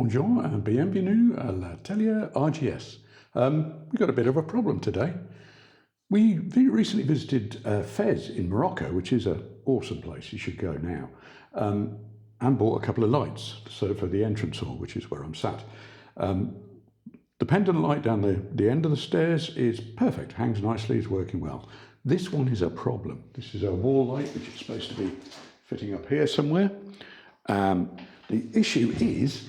Bonjour and bienvenue à l'Atelier RGS. We've got a bit of a problem today. We recently visited Fez in Morocco, which is an awesome place. You should go now. And bought a couple of lights so for the entrance hall, which is where I'm sat. The pendant light down the end of the stairs is perfect, hangs nicely, is working well. This one is a problem. This is a wall light, which is supposed to be fitting up here somewhere. The issue is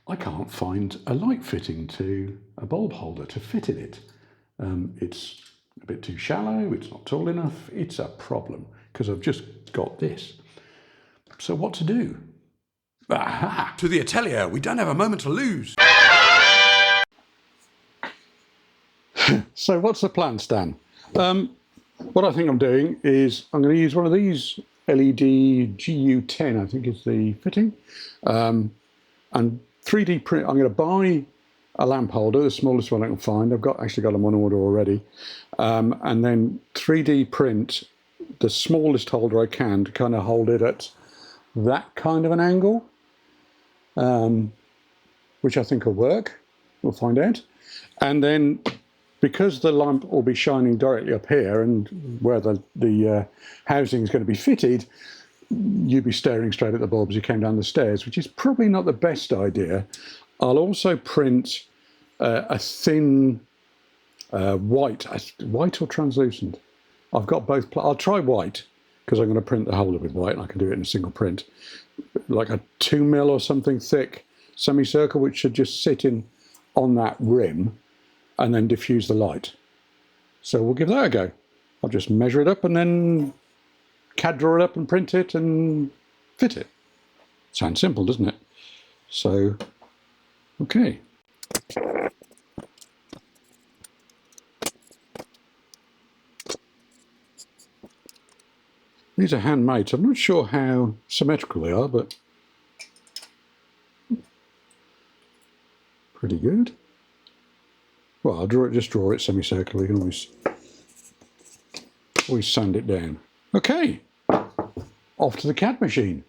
I can't find a light fitting to a bulb holder to fit in it. It's a bit too shallow, it's not tall enough, it's a problem because I've just got this. So what to do? Aha! To the Atelier, we don't have a moment to lose. So what's the plan, Stan? What I think I'm doing is I'm going to use one of these LED GU10, I think is the fitting, and 3D print. I'm going to buy a lamp holder, the smallest one I can find. I've actually got them on order already, and then 3D print the smallest holder I can to kind of hold it at that kind of an angle, which I think will work. We'll find out. And then because the lamp will be shining directly up here and where the housing is going to be fitted, you'd be staring straight at the bulb as you came down the stairs, which is probably not the best idea. I'll also print a thin white or translucent. I've got both. I'll try white because I'm going to print the holder with white and I can do it in a single print. Like a 2mm or something thick semicircle, which should just sit in on that rim and then diffuse the light. So we'll give that a go. I'll just measure it up and then CAD draw it up and print it and fit it. Sounds simple, doesn't it? So, okay. These are handmade, so I'm not sure how symmetrical they are, but pretty good. Well, I'll just draw it semicircular. You can always sand it down. Okay, off to the CAD machine.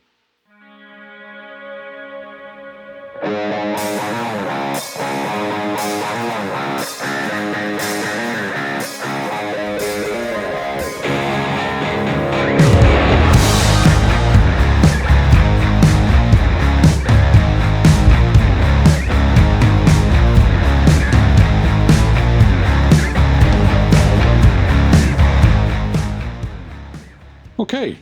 Okay,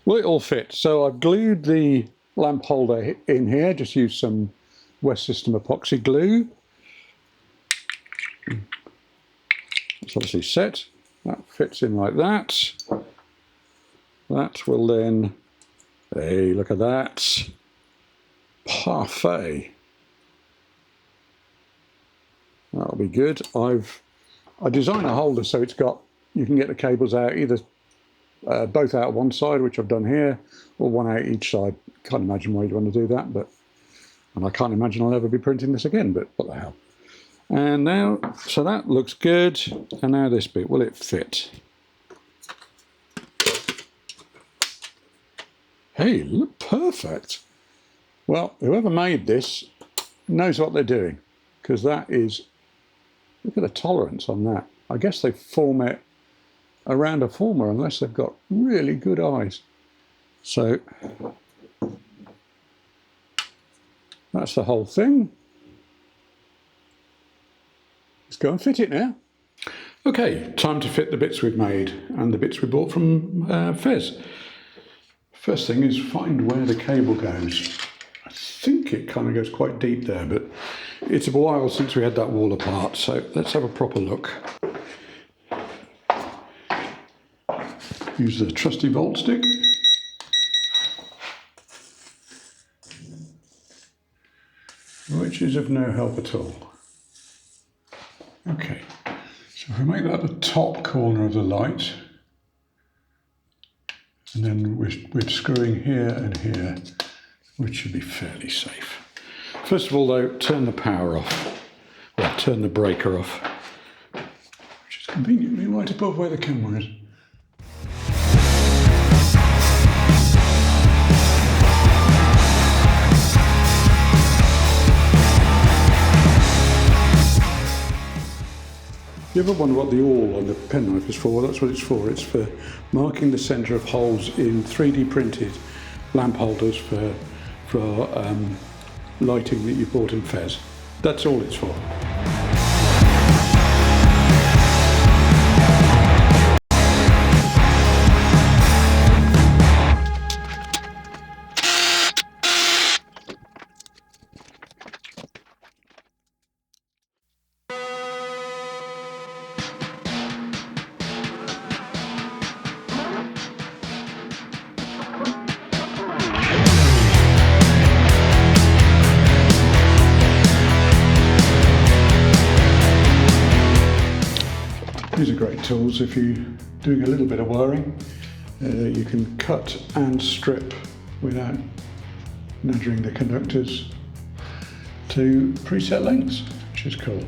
well it all fits. So I've glued the lamp holder in here, just used some West System epoxy glue. It's obviously set, that fits in like that. That will then, hey, look at that, parfait. That'll be good. I designed a holder so it's got, you can get the cables out either both out one side, which I've done here, or one out each side. Can't imagine why you'd want to do that, and I can't imagine I'll ever be printing this again, but what the hell. And now, so that looks good, and now this bit, will it fit? Hey, look perfect. Well, whoever made this knows what they're doing, because that is, look at the tolerance on that. I guess they form it around a former unless they've got really good eyes. So that's the whole thing. Let's go and fit it now. Okay, time to fit the bits we've made and the bits we bought from Fez. First thing is find where the cable goes. I think it kind of goes quite deep there, but it's a while since we had that wall apart, so let's have a proper look. Use the trusty volt stick. Which is of no help at all. Okay, so if we make that the top corner of the light, and then we're screwing here and here, which should be fairly safe. First of all though, turn the power off, well, turn the breaker off, which is conveniently right above where the camera is. You ever wonder what the awl on the penknife is for? Well, that's what it's for. It's for marking the centre of holes in 3D printed lamp holders for lighting that you bought in Fez. That's all it's for. These are great tools if you're doing a little bit of wiring. You can cut and strip without nadgering the conductors to preset lengths, which is cool.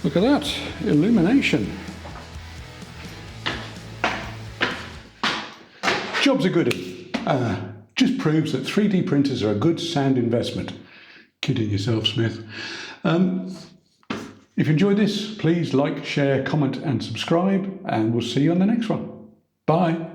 Look at that, illumination. Job's a goodie. Just proves that 3D printers are a good sound investment. Kidding yourself, Smith. If you enjoyed this, please like, share, comment and subscribe, and we'll see you on the next one. Bye.